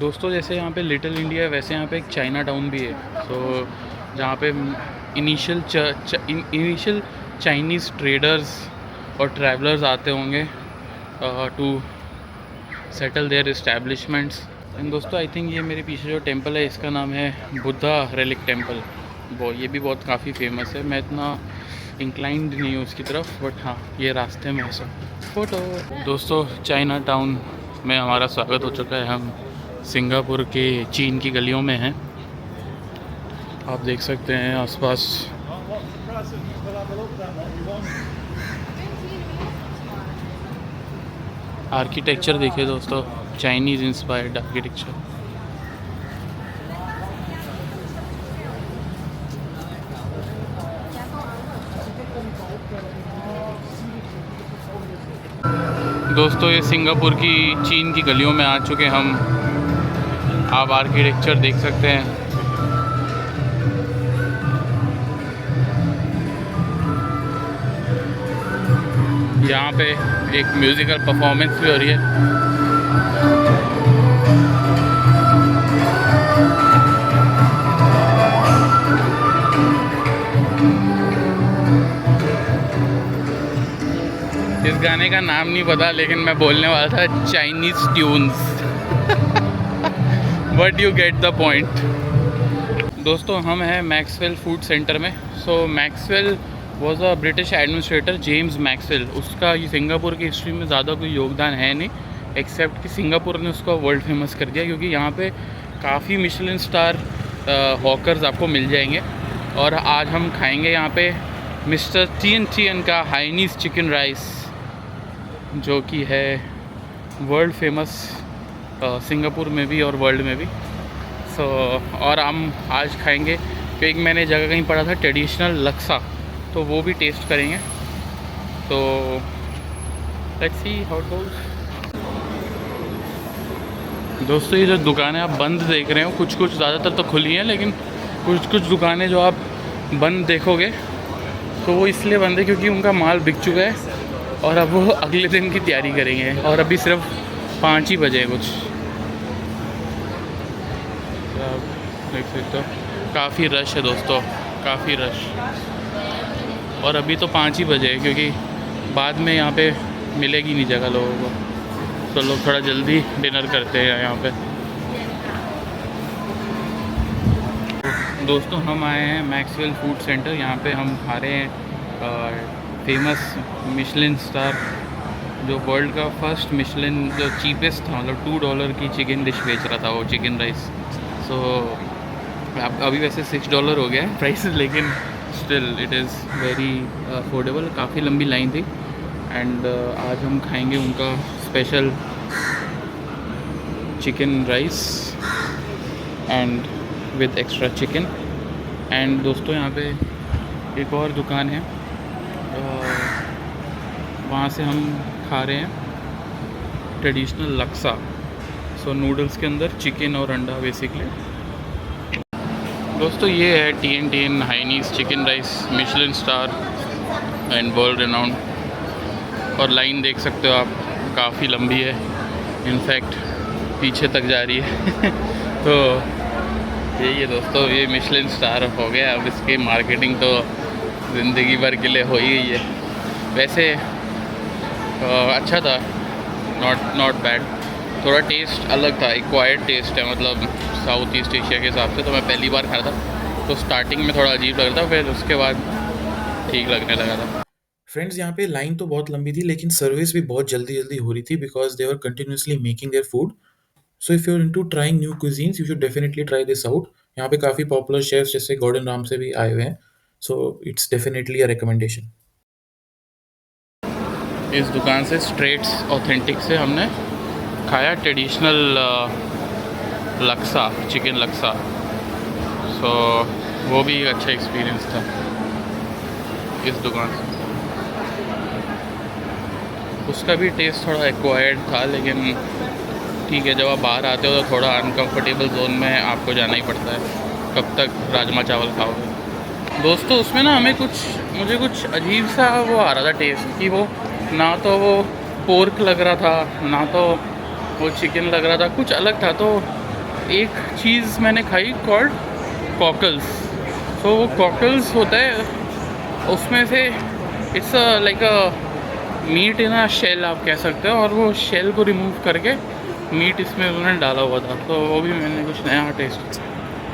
दोस्तों जैसे यहाँ पे लिटिल इंडिया है, वैसे यहाँ पे एक चाइना टाउन भी है। सो जहाँ पे इनिशियल चाइनीज़ ट्रेडर्स और ट्रैवलर्स आते होंगे to settle their establishments. And दोस्तों आई थिंक ये मेरे पीछे जो टेंपल है इसका नाम है बुद्धा रेलिक टेंपल। वो ये भी बहुत काफ़ी फेमस है। मैं इतना इंक्लाइंड नहीं हूँ उसकी तरफ, बट हाँ ये रास्ते में है सब। फ़ोटो। दोस्तों चाइना टाउन में हमारा स्वागत हो चुका है। हम सिंगापुर के चीन की गलियों में हैं। आप देख सकते हैं आसपास। आर्किटेक्चर देखिए दोस्तों, चाइनीज़ इंस्पायर्ड आर्किटेक्चर। दोस्तों ये सिंगापुर की चीन की गलियों में आ चुके हम। आप आर्किटेक्चर देख सकते हैं। यहाँ पे एक म्यूज़िकल परफॉर्मेंस भी हो रही है। इस गाने का नाम नहीं पता, लेकिन मैं बोलने वाला था Chinese tunes. But you get the point. दोस्तों हम हैं मैक्सवेल फूड सेंटर में। So Maxwell was a British administrator, James Maxwell. उसका ये सिंगापुर की हिस्ट्री में ज़्यादा कोई योगदान है नहीं, एक्सेप्ट कि सिंगापुर ने उसको वर्ल्ड फेमस कर दिया, क्योंकि यहाँ पे काफ़ी मिशेलिन स्टार हॉकर्स आपको मिल जाएंगे। और आज हम खाएंगे यहाँ पे मिस्टर टियन का हाइनीज़ चिकन राइस, जो कि है वर्ल्ड फेमस सिंगापुर में भी और वर्ल्ड में भी। सो और हम आज खाएंगे, क्योंकि मैंने जगह कहीं पढ़ा था ट्रेडिशनल लक्सा, तो वो भी टेस्ट करेंगे। तो let's see how it goes. दोस्तों ये जो दुकानें आप बंद देख रहे हो, कुछ कुछ ज़्यादातर तो खुली हैं, लेकिन कुछ कुछ दुकानें जो आप बंद देखोगे तो वो इसलिए बंद है क्योंकि उनका माल बिक चुका है और अब वो अगले दिन की तैयारी करेंगे। और अभी सिर्फ 5 ही बजे कुछ। आप देख सकते हो काफ़ी रश है दोस्तों, काफ़ी रश। और अभी तो 5 ही बजे है, क्योंकि बाद में यहाँ पे मिलेगी नहीं जगह लोगों को, तो लोग थोड़ा जल्दी डिनर करते हैं यहाँ पे। दोस्तों हम आए हैं मैक्सवेल फूड सेंटर। यहाँ पे हम खा रहे हैं फेमस मिशेलिन स्टार, जो वर्ल्ड का फर्स्ट मिशेलिन, जो चीपेस्ट था, मतलब $2 की चिकन डिश बेच रहा था वो चिकन राइस। सो अभी वैसे $6 हो गया है प्राइस, लेकिन still it is very affordable. काफ़ी लंबी लाइन थी। एंड आज हम खाएंगे उनका special chicken rice and with extra chicken. And दोस्तों यहाँ पे एक और दुकान है, वहाँ से हम खा रहे हैं ट्रेडिशनल लक्सा। सो नूडल्स के अंदर चिकन और अंडा बेसिकली। दोस्तों ये है Tian Hainanese chicken rice, Michelin star and world renowned. और लाइन देख सकते हो आप, काफ़ी लंबी है, इनफैक्ट पीछे तक जा रही है। तो यही है दोस्तों, ये मिशेलिन स्टार हो गया। अब इसकी मार्केटिंग तो ज़िंदगी भर के लिए हो ही गई है। वैसे अच्छा था, नॉट बैड। थोड़ा टेस्ट अलग था, एक्वायर्ड टेस्ट है, मतलब साउथ ईस्ट एशिया के हिसाब से। तो मैं पहली बार खाया था, तो स्टार्टिंग में थोड़ा अजीब लग रहा था, फिर उसके बाद ठीक लगने लगा था। फ्रेंड्स, यहाँ पे लाइन तो बहुत लंबी थी, लेकिन सर्विस भी बहुत जल्दी जल्दी हो रही थी because they were continuously making their food. So if you are into trying new cuisines you should definitely try this out. यहाँ पे काफ़ी पॉपुलर शेफ्स जैसे गॉर्डन राम से भी आए हुए हैं। So it's definitely a recommendation. इस दुकान से स्ट्रेट्स ऑथेंटिक से हमने खाया ट्रेडिशनल लक्सा, चिकन लक्सा। सो वो भी एक अच्छा एक्सपीरियंस था इस दुकान से। उसका भी टेस्ट थोड़ा एक्वायर्ड था, लेकिन ठीक है, जब आप बाहर आते हो तो थोड़ा अनकंफर्टेबल जोन में आपको जाना ही पड़ता है। कब तक राजमा चावल खाओगे। दोस्तों उसमें ना मुझे कुछ अजीब सा वो आ रहा था टेस्ट, कि वो ना तो वो पोर्क लग रहा था, ना तो वो चिकन लग रहा था, कुछ अलग था। तो एक चीज़ मैंने खाई कॉल्ड कॉकल्स। तो वो कॉकल्स होता है, उसमें से it's like a meat in a shell आप कह सकते हो, और वो शेल को रिमूव करके मीट इसमें उन्होंने डाला हुआ था, तो वो भी मैंने कुछ नया टेस्ट।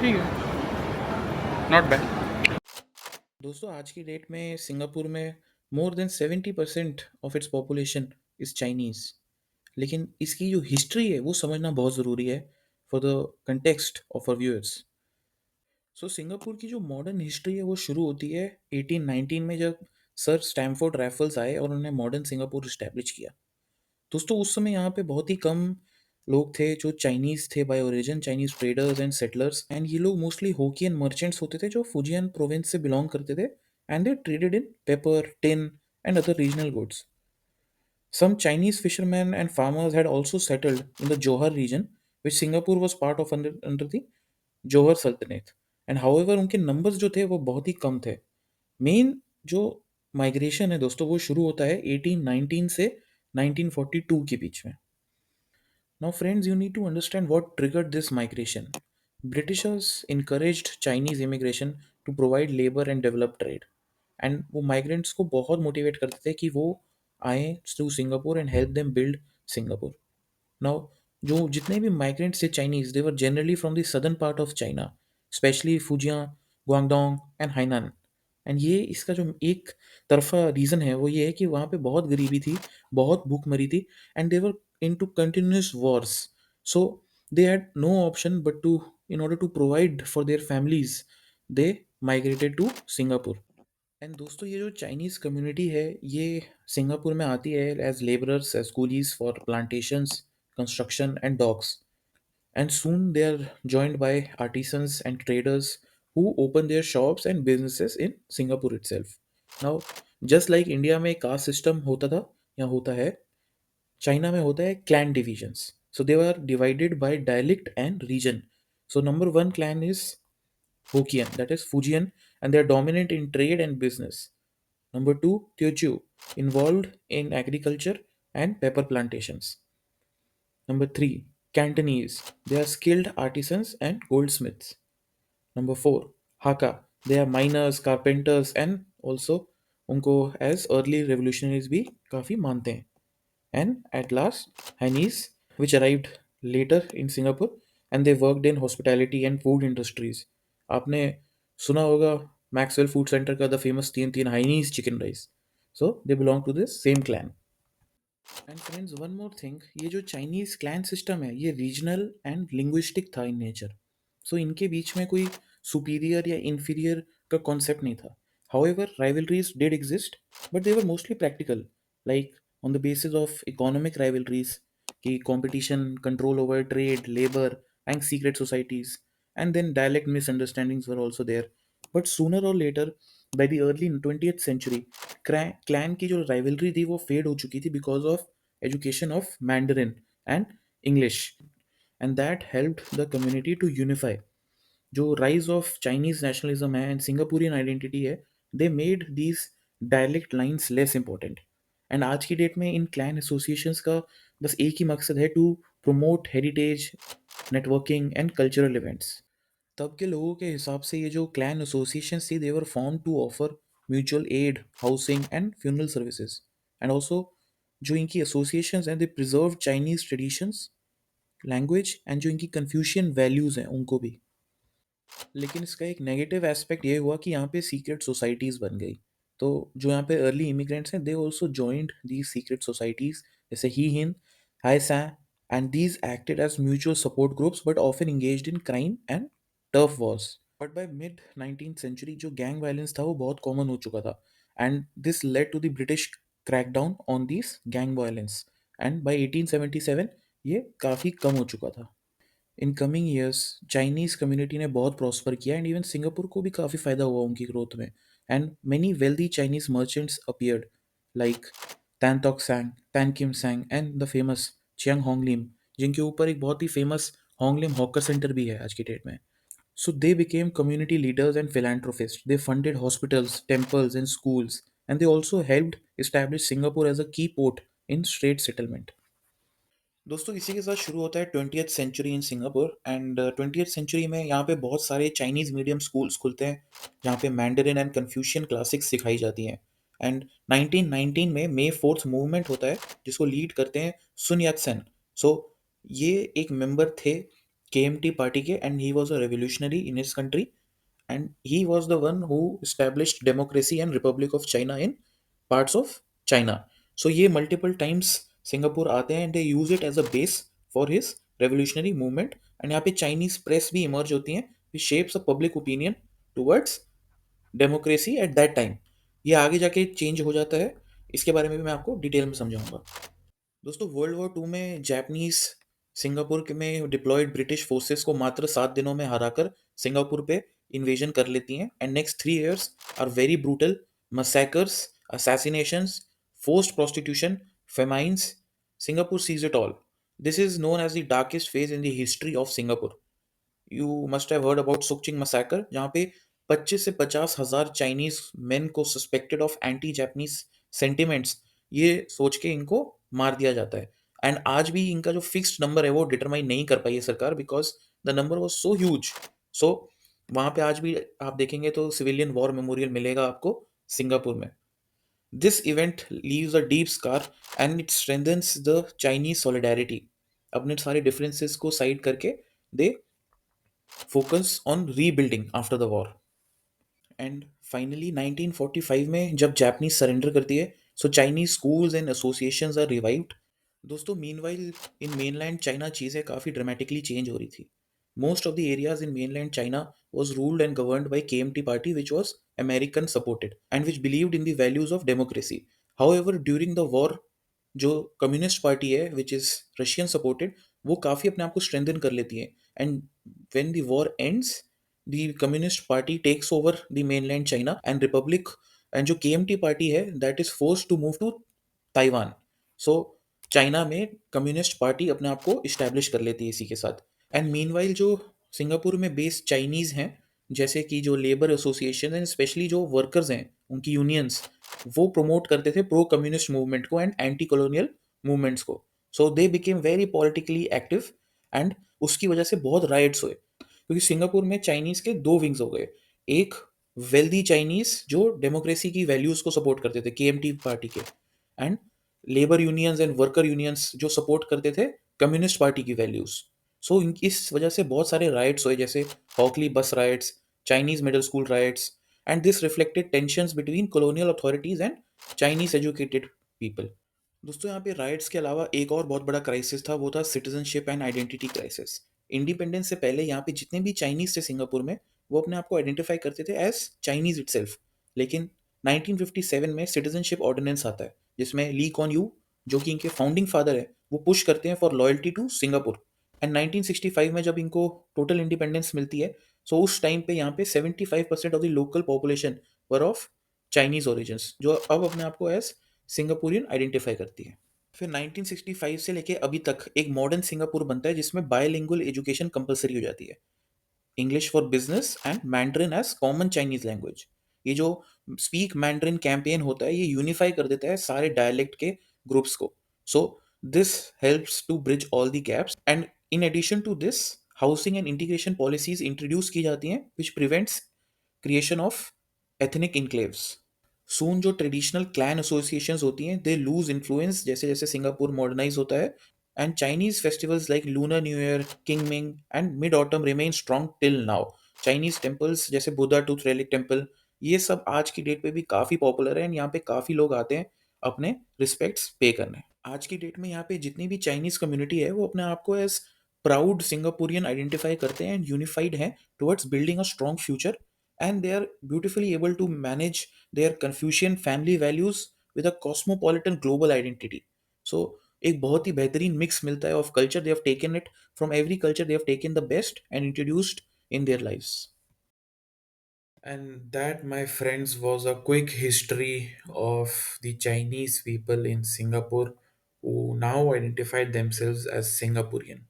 ठीक है, नॉट बैड। दोस्तों आज की डेट में सिंगापुर में more than 70% of its population is Chinese. लेकिन इसकी जो हिस्ट्री है वो समझना बहुत ज़रूरी है for the context of our viewers. So Singapore की जो मॉडर्न हिस्ट्री है वो शुरू होती है 1819 में, जब सर स्टैमफोर्ड रैफल्स आए और उन्होंने मॉडर्न सिंगापुर इस्टेब्लिश किया। दोस्तों उस समय यहाँ पे बहुत ही कम लोग थे जो चाइनीज़ थे by origin, Chinese traders and settlers, and ये लोग मोस्टली होकियन मर्चेंट्स होते थे जो फुजियन प्रोविंस से बिलोंग करते थे, and they traded in paper, tin and other regional goods. Some Chinese fishermen and farmers had also settled in the Johor region, which Singapore was part of under the Johor Sultanate. And however उनके numbers जो थे वो बहुत ही कम थे। Main जो migration है दोस्तों वो शुरू होता है 1819 से 1942 के बीच में। Now friends, you need to understand what triggered this migration. Britishers encouraged Chinese immigration to provide labor and develop trade. And वो माइग्रेंट्स को बहुत मोटिवेट करते थे कि वो आए to Singapore and help them build Singapore. Now जो जितने भी माइग्रेंट्स थे Chinese, they were generally from the southern part of China, specially Fujian, Guangdong and Hainan. And ये इसका जो एक तरफा रीज़न है वो ये है कि वहाँ पे बहुत गरीबी थी, बहुत भूखमरी थी, and they were into continuous wars. So they had no option but to, in order to provide for their families, they migrated to Singapore. And दोस्तों ये जो चाइनीज़ कम्युनिटी है ये सिंगापुर में आती है as labourers, as coolies for plantations, construction and docks, and soon they are joined by artisans and traders who open their shops and businesses in Singapore itself. Now just like India में caste system होता था या होता है, China में होता है clan divisions. So they are divided by dialect and region. So number one clan is Hokkien, that is Fujian, and they are dominant in trade and business. Number two, Teochew, involved in agriculture and pepper plantations. Number three, Cantonese, they are skilled artisans and goldsmiths. Number four, Hakka, they are miners, carpenters, and also उनको as early revolutionaries भी काफ़ी मानते हैं. And at last, Chinese, which arrived later in Singapore, and they worked in hospitality and food industries. आपने सुना होगा Maxwell food centre का the famous Tian Tian Hainanese chicken rice. So they belong to this same clan. And friends one more thing, ये जो Chinese clan system है ये regional and linguistic था in nature. सो इनके बीच में कोई सुपीरियर या इन्फीरियर का कॉन्सेप्ट नहीं था। However rivalries did exist, but they were mostly practical, like on the basis of economic rivalries की competition, control over trade, labor, and secret societies, and then dialect misunderstandings were also there. But sooner or later, by the early 20th century, clan की जो rivalry थी वो fade हो चुकी थी because of education of Mandarin and English, and that helped the community to unify. जो rise of Chinese nationalism है and Singaporean identity है, they made these dialect lines less important. And आज की डेट में इन clan associations का बस एक ही मकसद है, to promote heritage, networking and cultural events. तब के लोगों के हिसाब से ये जो क्लैन एसोसिएशन थी, they were form to offer mutual aid, housing and funeral services. And also जो इनकी एसोसिएशंस हैं, they preserve Chinese traditions, language and जो इनकी कन्फ्यूशियन वैल्यूज़ हैं उनको भी। लेकिन इसका एक नेगेटिव एस्पेक्ट ये हुआ कि यहाँ पे सीक्रेट सोसाइटीज़ बन गई। तो जो यहाँ पे अर्ली इमिग्रेंट्स हैं, they also joined these secret societies, जैसे Ghee Hin, Hai San, and these acted as mutual support groups but often engaged in crime and turf wars. But by mid 19th century जो gang violence था वो बहुत common हो चुका था, and this led to the British crackdown on this gang violence, and by 1877 ये काफ़ी कम हो चुका था। In coming years Chinese community ने बहुत प्रॉस्पर किया, एंड इवन सिंगापुर को भी काफ़ी फ़ायदा हुआ उनकी ग्रोथ में। And many wealthy Chinese merchants appeared, like Tan Tock Seng, Tan Kim Seng and the famous Cheang Hong Lim, जिनके ऊपर एक बहुत ही फेमस होंगलिम हॉकर सेंटर भी है आज की डेट में। So they became community leaders and philanthropists. They funded hospitals, temples, and schools, and they also helped establish Singapore as a key port in trade settlement. दोस्तों इसी के साथ शुरू होता है 20th century in Singapore and 20th century में यहाँ पे बहुत सारे चाइनीज़ मीडियम स्कूल्स खुलते हैं जहाँ पे मैंडरिन एंड कन्फ्यूशियन क्लासिक्स सिखाई जाती हैं। एंड 1919 में मे फोर्थ मूवमेंट होता है जिसको लीड करते हैं सुन यात सेन। सो ये एक मेंबर थे केएमटी पार्टी के and he was a revolutionary in his country and he was the one who established democracy and republic of china in parts of china. So ये multiple times सिंगापुर आते हैं and they use it as a base for his revolutionary movement and यहाँ पे Chinese press भी emerge होती हैं which shapes a public opinion towards democracy at that time. ये आगे जाके चेंज हो जाता है, इसके बारे में भी मैं आपको डिटेल में समझाऊंगा। दोस्तों वर्ल्ड वॉर टू में जापानीज सिंगापुर में डिप्लॉयड ब्रिटिश फोर्सेस को मात्र 7 दिनों में हराकर सिंगापुर पे इन्वेजन कर लेती हैं and next 3 years are very brutal massacres assassinations forced prostitution famines singapore sees it all. This is known as the darkest phase in the history of singapore. You must have heard about Sook Ching massacre जहाँ पे 25 से 50 हज़ार Chinese men को suspected of anti Japanese sentiments ये सोच के इनको मार दिया जाता है। एंड आज भी इनका जो फिक्स्ड नंबर है वो डिटरमाइन नहीं कर पाई है सरकार because the number was so huge. सो वहाँ पे आज भी आप देखेंगे तो सिविलियन वॉर मेमोरियल मिलेगा आपको सिंगापुर में। This event leaves a deep scar and it strengthens the Chinese solidarity. अपने सारे डिफरेंसेस को साइड करके दे focus on rebuilding after the war. And finally 1945 में जब जापानीज सरेंडर करती है so Chinese schools and associations are revived. दोस्तों मीनवाइल इन मेनलैंड चाइना चीज़ें काफ़ी ड्रामेटिकली चेंज हो रही थी। Most of the areas in mainland China was ruled and governed by KMT party which was American supported and which believed in the values of democracy. However, during the war जो communist party है which is Russian supported वो काफ़ी अपने आप को strengthen कर लेती है and when the war ends the communist party takes over the mainland China and republic and जो केएमटी पार्टी है that is force to move to Taiwan. So China में कम्युनिस्ट पार्टी अपने आप को इस्टेब्लिश कर लेती है इसी के साथ। एंड मीनवाइल जो सिंगापुर में बेस्ड चाइनीज़ हैं जैसे कि जो लेबर एसोसिएशन एंड स्पेशली जो वर्कर्स हैं उनकी यूनियंस वो प्रमोट करते थे प्रो कम्युनिस्ट मूवमेंट को एंड एंटी कॉलोनियल मूवमेंट्स को। So they became very politically active and उसकी वजह से बहुत राइट्स हुए क्योंकि सिंगापुर में चाइनीज के दो विंग्स हो गए। एक वेल्दी चाइनीज जो डेमोक्रेसी की वैल्यूज को सपोर्ट करते थे केएमटी पार्टी के and labour unions and worker unions जो सपोर्ट करते थे कम्युनिस्ट पार्टी की वैल्यूज। सो इस वजह से बहुत सारे राइट्स हुए जैसे हॉकली बस rights Chinese middle school rights and this reflected tensions between colonial authorities and Chinese educated people. दोस्तों यहाँ पे राइट्स के अलावा एक और बहुत बड़ा क्राइसिस था वो था citizenship and identity crisis. Independence से पहले यहाँ पे जितने भी चाइनीज थे सिंगापुर में वो अपने आप को आइडेंटिफाई करते थे एज चाइनीज इटसेल्फ। लेकिन 1957 में सिटीजनशिप ऑर्डिनेंस आता है जिसमें ली कॉन यू जो कि इनके फाउंडिंग फादर है वो पुश करते हैं for loyalty to Singapore. And 1965 में जब इनको टोटल इंडिपेंडेंस मिलती है सो उस टाइम पे यहाँ पे 75% of the local population were of Chinese origins जो अब अपने आप को एज सिंगापुरियन आइडेंटिफाई करती है। फिर 1965 से लेके अभी तक एक मॉडर्न सिंगापुर बनता है जिसमें बायलिंगुअल एजुकेशन कंपलसरी हो जाती है। English for business and Mandarin as common Chinese language. ये जो स्पीक मैंड्रिन कैंपेन होता है ये यूनिफाई कर देता है सारे डायलेक्ट के ग्रुप्स को। So this helps to bridge all the gaps and in addition to this housing and integration policies introduce की जाती हैं which prevents creation of ethnic enclaves. Soon जो ट्रेडिशनल क्लैन एसोसिएशंस होती हैं दे लूज इन्फ्लुएंस जैसे जैसे Singapore modernise होता है and Chinese festivals like lunar new year king Ming and mid autumn remain strong till now. Chinese temples जैसे Buddha tooth relic temple ये सब आज की डेट पे भी काफ़ी पॉपुलर है एंड यहाँ पे काफ़ी लोग आते हैं अपने रिस्पेक्ट्स पे करने। आज की डेट में यहाँ पे जितनी भी चाइनीज कम्युनिटी है वो अपने आप को एज प्राउड सिंगापुरियन आइडेंटिफाई करते हैं एंड यूनिफाइड हैं towards building a strong future and they are beautifully able to manage their Confucian family values with a cosmopolitan global identity. So एक बहुत ही बेहतरीन मिक्स मिलता है of culture. They have taken it from every culture, they have taken the best and introduced in their lives. And that, my friends, was a quick history of the Chinese people in Singapore who now identified themselves as Singaporean.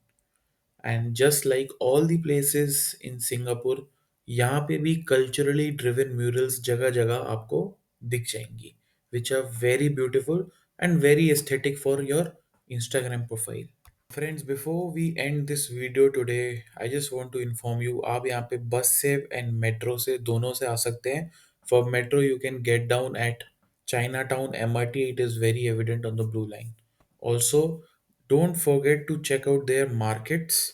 And just like all the places in Singapore, यहाँ पे भी culturally driven murals जगह जगह आपको दिख जाएंगी, which are very beautiful and very aesthetic for your Instagram profile. Friends, before we end this video today, I just want to inform you, आप यहाँ पे बस से एंड मेट्रो से दोनों से आ सकते हैं. For metro you can get down at Chinatown MRT. It is very evident on the blue line. Also don't forget to check out their markets.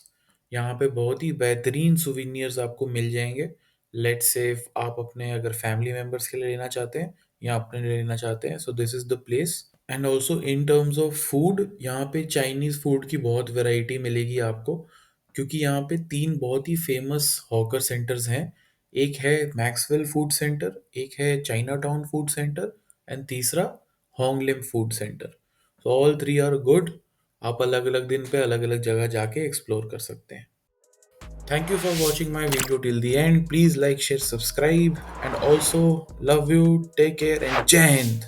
यहाँ पे बहुत ही बेहतरीन सुविनियर्स आपको मिल जाएंगे. लेट्स से आप अपने अगर फैमिली मेम्बर्स के लिए लेना चाहते हैं या अपने लिए लेना चाहते हैं, so this is the place. And also in terms of food, यहाँ पे चाइनीज़ फूड की बहुत वैरायटी मिलेगी आपको, क्योंकि यहाँ पे तीन बहुत ही फेमस हॉकर सेंटर्स हैं. एक है मैक्सवेल फूड सेंटर, एक है Chinatown food centre, and तीसरा Hong Lim food centre. So all three are good. आप अलग अलग दिन पे अलग अलग जगह जाके एक्सप्लोर कर सकते हैं. Thank you for watching my video till the end. Please like, share, subscribe, and also love you. Take care and Jai Hind.